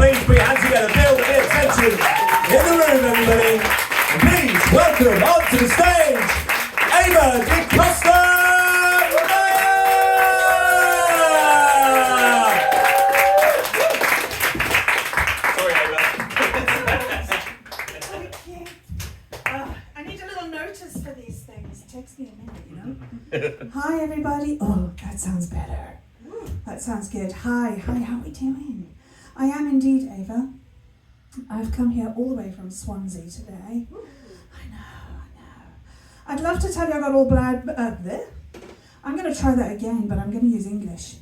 please put your hands together, build the attention in the room, everybody. And please welcome onto the stage, Ava Di Costa! Sorry, Ava. Thank you. I need a little notice for these things. It takes me a minute, you know. Hi, everybody. Oh, that sounds better. That sounds good. Hi, how are we doing? I am indeed Ava. I've come here all the way from Swansea today. I know. I'd love to tell you I got all there. I'm going to try that again, but I'm going to use English.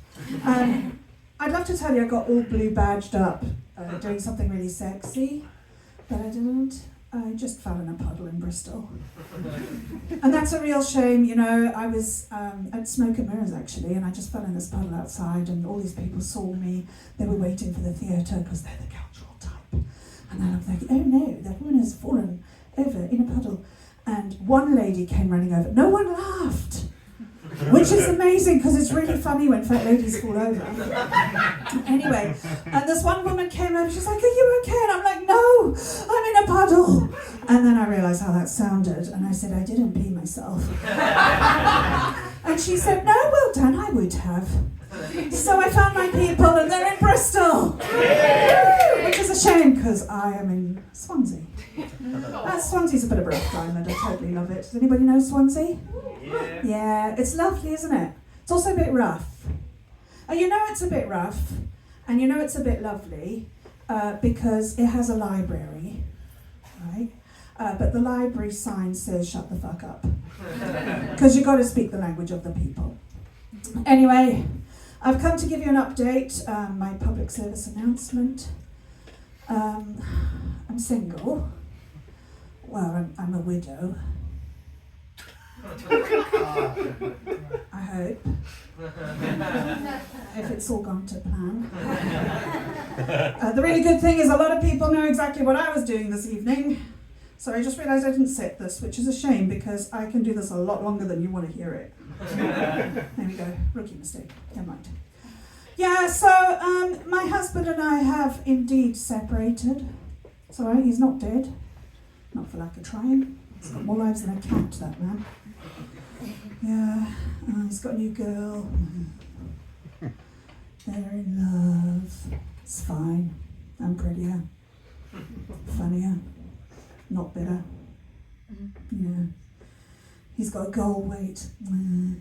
I'd love to tell you I got all blue badged up, doing something really sexy, but I didn't. I just fell in a puddle in Bristol. And that's a real shame, you know. I was at Smoke and Mirrors actually, and I just fell in this puddle outside, and all these people saw me. They were waiting for the theatre because they're the cultural type. And then I'm thinking, oh no, that woman has fallen over in a puddle. And one lady came running over. No one laughed, which is amazing because it's really funny when fat ladies fall over. Anyway, and this one woman came over, she's like, are you okay? And I'm like, no, I'm in a puddle. And then I realised how that sounded, and I said, I didn't pee myself. And she said, no, well done, I would have. So I found my people, and they're in Bristol, which is a shame because I am in Swansea. Swansea's a bit of a rough climate, I totally love it. Does anybody know Swansea? Yeah, it's lovely, isn't it? It's also a bit rough. And you know it's a bit rough, and you know it's a bit lovely, because it has a library, right? But the library sign says shut the fuck up. Because you've got to speak the language of the people. Anyway, I've come to give you an update, my public service announcement. I'm single. Well, I'm a widow. I hope. If it's all gone to plan. The really good thing is a lot of people know exactly what I was doing this evening. So I just realised I didn't set this, which is a shame because I can do this a lot longer than you want to hear it. There we go. Rookie mistake. Never mind. Yeah, so my husband and I have indeed separated. It's all right, he's not dead. Not for lack of trying. He's got more lives than a cat, that man. Yeah, he's got a new girl. They're in love. It's fine. I'm prettier. Funnier. Not bitter. Yeah. He's got a goal weight.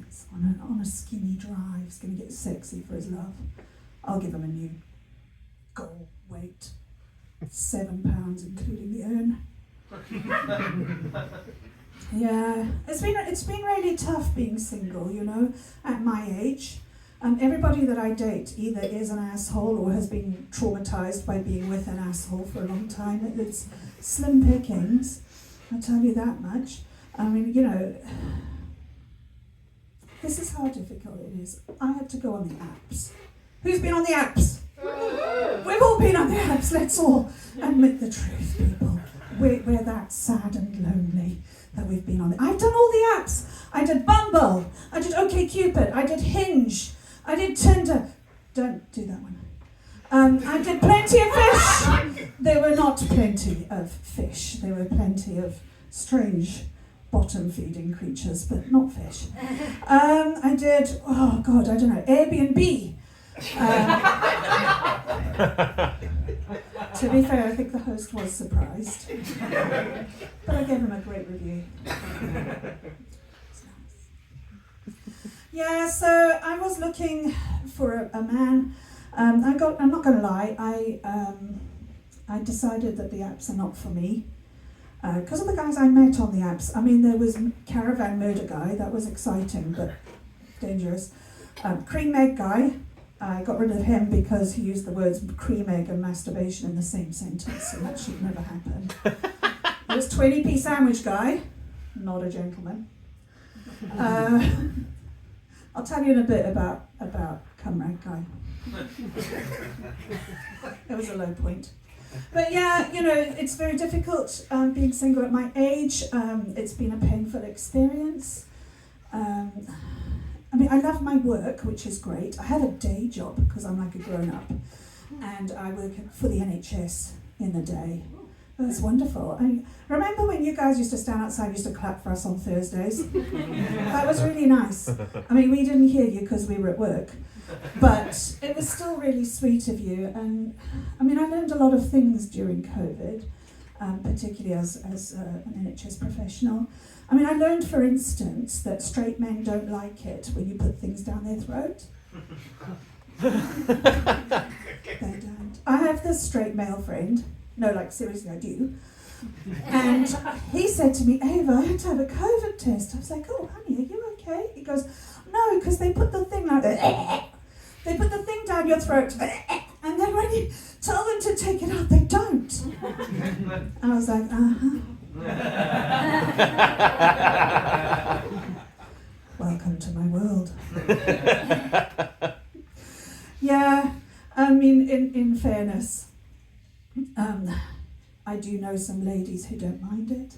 It's on a skinny drive. He's going to get sexy for his love. I'll give him a new goal weight. 7 pounds, including the urn. Yeah, it's been really tough being single, you know, at my age. Everybody that I date either is an asshole or has been traumatized by being with an asshole for a long time. It's slim pickings, I'll tell you that much. I mean, you know, this is how difficult it is. I had to go on the apps. Who's been on the apps? We've all been on the apps, let's all admit the truth, people. We're that sad and lonely that we've been on. I've done all the apps. I did Bumble, I did OkCupid, I did Hinge, I did Tinder. Don't do that one. I did Plenty of Fish. There were not plenty of fish. There were plenty of strange bottom-feeding creatures, but not fish. I did, oh God, I don't know, Airbnb. To be fair, I think the host was surprised. But I gave him a great review. Yeah, so I was looking for a man. I'm not going to lie, I decided that the apps are not for me. Because of the guys I met on the apps. I mean, there was Caravan Murder Guy, that was exciting, but dangerous. Cream Egg Guy, I got rid of him because he used the words cream egg and masturbation in the same sentence, and that should never happen. There was 20p Sandwich Guy, not a gentleman. I'll tell you in a bit about Cumrag Guy. It was a low point. But yeah, you know, it's very difficult being single at my age. It's been a painful experience. I mean, I love my work, which is great. I have a day job because I'm like a grown-up. and I work for the NHS in the day. It was wonderful. I remember when you guys used to stand outside, used to clap for us on Thursdays. That was really nice. I mean, we didn't hear you because we were at work, but it was still really sweet of you. And I mean, I learned a lot of things during COVID, particularly as an NHS professional. I mean, I learned, for instance, that straight men don't like it when you put things down their throat. They don't. I have this straight male friend. No, like, seriously, I do. And he said to me, Ava, I had to have a COVID test. I was like, oh, honey, are you okay? He goes, no, because they put the thing like that. They put the thing down your throat. And then when you tell them to take it out, they don't. I was like, uh-huh. Welcome to my world. Yeah, I mean, in fairness, I do know some ladies who don't mind it.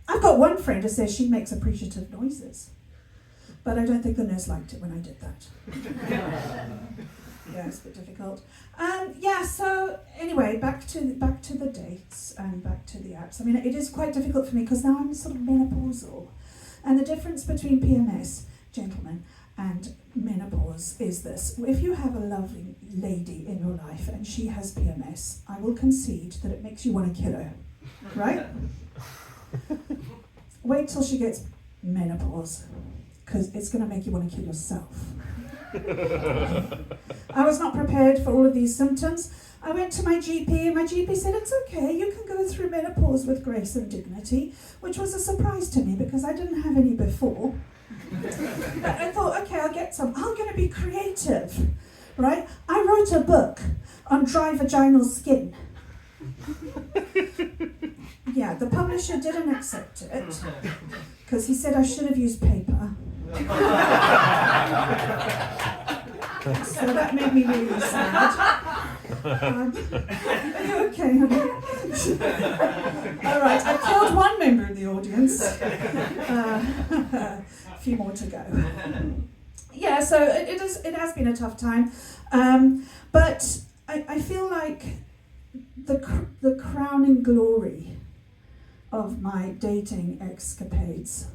I've got one friend who says she makes appreciative noises, but I don't think the nurse liked it when I did that. Yeah, it's a bit difficult. Yeah, so anyway, back to the dates and back to the apps. I mean, it is quite difficult for me because now I'm sort of menopausal, and the difference between PMS, gentlemen, and menopause is this. If you have a lovely lady in your life and she has PMS, I will concede that it makes you want to kill her, right? Wait till she gets menopause, because it's going to make you want to kill yourself. I was not prepared for all of these symptoms. I went to my GP and my GP said, it's okay, you can go through menopause with grace and dignity, which was a surprise to me because I didn't have any before. But I thought, okay, I'll get some. I'm going to be creative, right? I wrote a book on dry vaginal skin. Yeah, the publisher didn't accept it because he said I should have used paper. So that made me really sad. Are you okay, honey? All right, I killed one member of the audience. A few more to go. Yeah, so it has been a tough time, but I feel like the crowning glory of my dating escapades,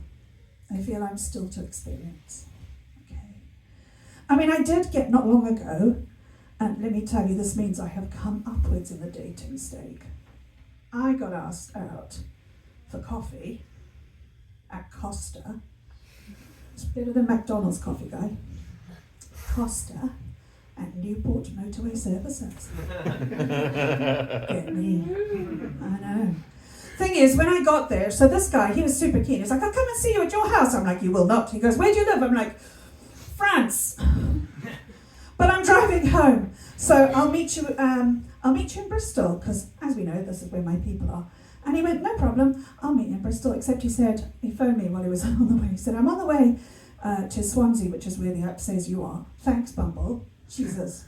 I feel I'm still to experience. Okay. I mean, I did get not long ago, and let me tell you, this means I have come upwards in the dating stake. I got asked out for coffee at Costa. It's better than McDonald's coffee, guy. Costa at Newport Motorway Services. Get me. I know. Thing is, when I got there, so this guy, he was super keen. He's like, I'll come and see you at your house. I'm like, you will not. He goes, where do you live? I'm like, France. But I'm driving home. So I'll meet you in Bristol, because as we know, this is where my people are. And he went, no problem, I'll meet you in Bristol, except he said, he phoned me while he was on the way. He said, I'm on the way to Swansea, which is where the app says you are. Thanks, Bumble. Jesus.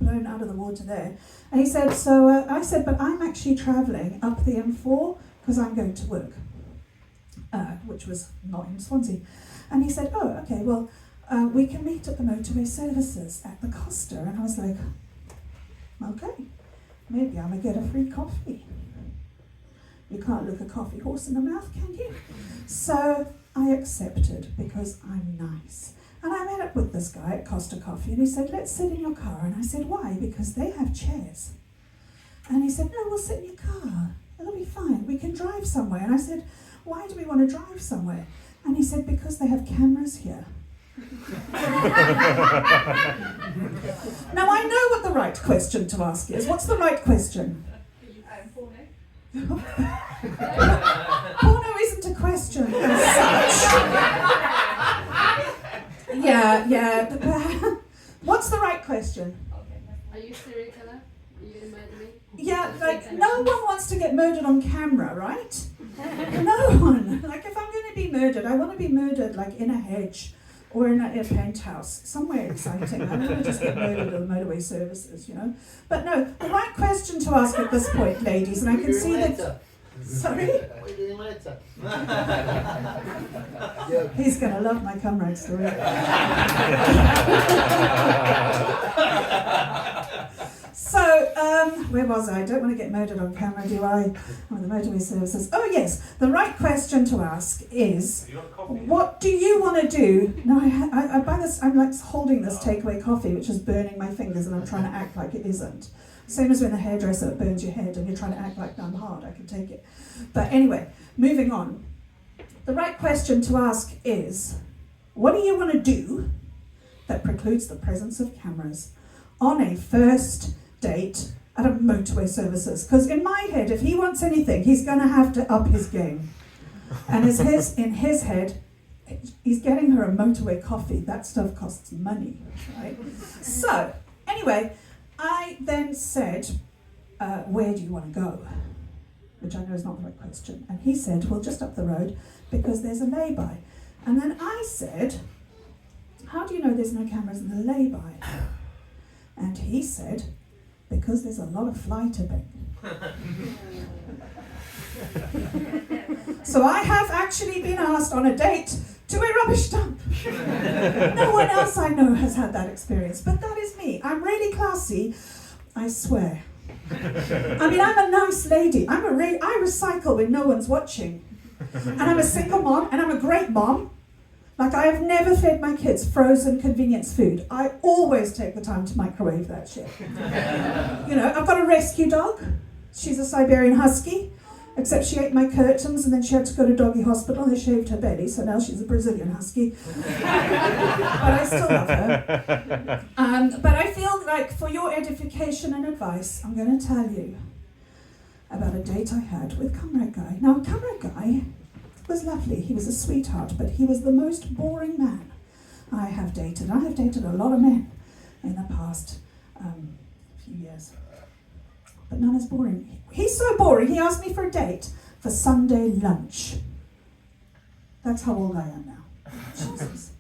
Blown out of the water there. And he said, so I said, but I'm actually travelling up the M4 because I'm going to work, which was not in Swansea. And he said, oh, okay, well, we can meet at the motorway services at the Costa. And I was like, okay, maybe I'm going to get a free coffee. You can't look a coffee horse in the mouth, can you? So I accepted because I'm nice. And I met up with this guy at Costa Coffee and he said, let's sit in your car. And I said, why? Because they have chairs. And he said, no, we'll sit in your car. It'll be fine. We can drive somewhere. And I said, why do we want to drive somewhere? And he said, because they have cameras here. Now I know what the right question to ask is. What's the right question? Porno. Porno isn't a question as such. Yeah. What's the right question? Are you a serial killer? Are you going to murder me? Yeah, like no one wants to get murdered on camera, right? No one. Like if I'm going to be murdered, I want to be murdered like in a hedge or in a penthouse, somewhere exciting. I don't want to just get murdered on the motorway services, you know. But no, the right question to ask at this point, ladies, and I can see that. Sorry? What are you doing later? He's going to love my comrade story. Where was I? I don't want to get murdered on camera, do I? Oh, the motorway services. Oh yes, the right question to ask is, what do you want to do? No, I buy this. I'm like holding this takeaway coffee, which is burning my fingers, and I'm trying to act like it isn't. Same as when the hairdresser burns your head, and you're trying to act like I'm hard. I can take it. But anyway, moving on. The right question to ask is, what do you want to do that precludes the presence of cameras on a first date at a motorway services? Because in my head, if he wants anything, he's going to have to up his game. And in his head, he's getting her a motorway coffee. That stuff costs money, right? So, anyway, I then said, where do you want to go? Which I know is not the right question. And he said, well, just up the road, because there's a lay-by. And then I said, how do you know there's no cameras in the lay-by? And he said, because there's a lot of fly tipping. So I have actually been asked on a date to a rubbish dump. No one else I know has had that experience, but that is me. I'm really classy, I swear. I mean, I'm a nice lady. I recycle when no one's watching. And I'm a single mom, and I'm a great mom. Like, I have never fed my kids frozen convenience food. I always take the time to microwave that shit. You know, I've got a rescue dog. She's a Siberian Husky, except she ate my curtains and then she had to go to doggy hospital and they shaved her belly, so now she's a Brazilian Husky. But I still love her. But I feel like, for your edification and advice, I'm going to tell you about a date I had with Comrade Guy. Now, Comrade Guy was lovely. He was a sweetheart, but he was the most boring man I have dated. I have dated a lot of men in the past few years, but none as boring. He's so boring, he asked me for a date for Sunday lunch. That's how old I am now. Jesus.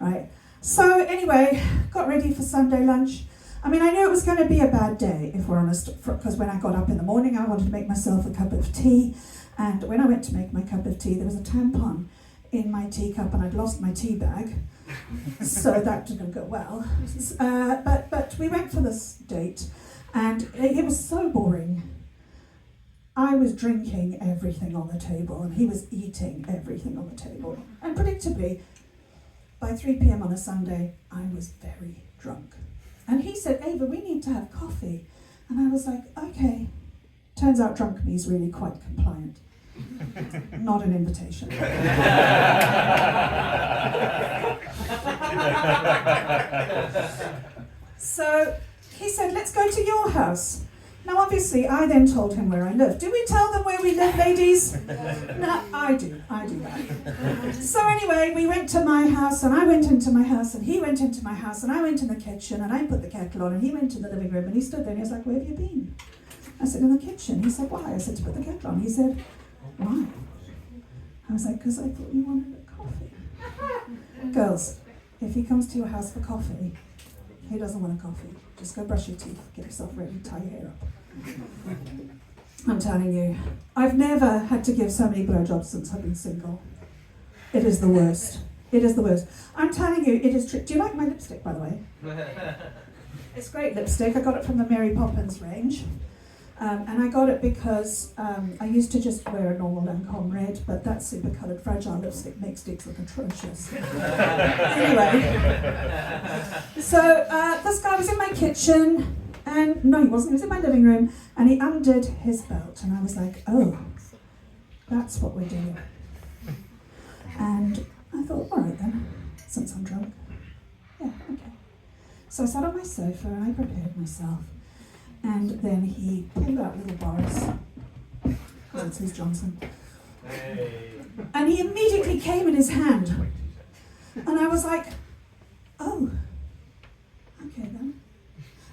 Right. So anyway, got ready for Sunday lunch. I mean, I knew it was going to be a bad day, if we're honest, because when I got up in the morning, I wanted to make myself a cup of tea. And when I went to make my cup of tea, there was a tampon in my teacup, and I'd lost my tea bag. So that didn't go well. But we went for this date, and it was so boring. I was drinking everything on the table, and he was eating everything on the table. And predictably, by 3 p.m. on a Sunday, I was very drunk. And he said, Ava, we need to have coffee. And I was like, okay. Turns out drunk me is really quite compliant. Not an invitation. So he said, let's go to your house. Now, obviously, I then told him where I live. Do we tell them where we live, ladies? No, I do that. So anyway, we went to my house, and I went into my house, and he went into my house, and I went in the kitchen, and I put the kettle on, and he went to the living room, and he stood there, and he was like, where have you been? I said, in the kitchen. He said, why? I said, to put the kettle on. He said, why? I was like, because I thought you wanted a coffee. Girls, if he comes to your house for coffee, he doesn't want a coffee. Just go brush your teeth, get yourself ready, tie your hair up. I'm telling you, I've never had to give so many blowjobs since I've been single. It is the worst. It is the worst. I'm telling you, it is true. Do you like my lipstick, by the way? It's great lipstick. I got it from the Mary Poppins range. And I got it because I used to just wear a normal Lancome red, but that super coloured fragile lipstick makes dicks look atrocious. Anyway, so this guy was in my kitchen, and no, he wasn't. He was in my living room, and he undid his belt, and I was like, oh, that's what we're doing. And I thought, all right then, since I'm drunk, yeah, okay. So I sat on my sofa and I prepared myself. And then he pulled out little bars, because it's his Johnson. Hey. And he immediately came in his hand. And I was like, oh, okay then.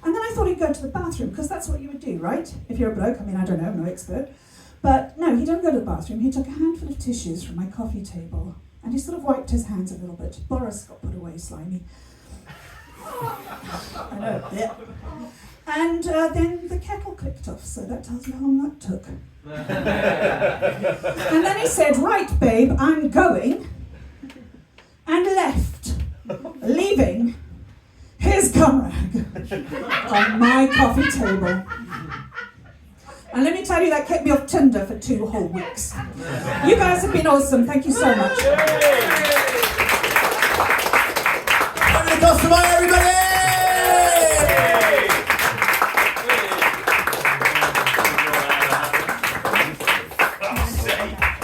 And then I thought he'd go to the bathroom, because that's what you would do, right? If you're a bloke, I mean, I don't know, I'm no expert. But no, he didn't go to the bathroom. He took a handful of tissues from my coffee table, and he sort of wiped his hands a little bit. Boris got put away, slimy. I know, yeah. And then the kettle clicked off, so that tells you how long that took. And then he said, right, babe, I'm going, and left, leaving his cum rag on my coffee table. And let me tell you, that kept me off Tinder for 2 whole weeks. You guys have been awesome. Thank you so much. Everybody got some eye, everybody!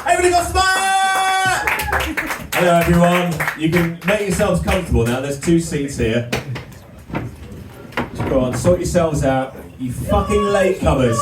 Everybody got some eye! Hello everyone. You can make yourselves comfortable now. There's 2 seats here. Just go on, sort yourselves out. You fucking latecomers.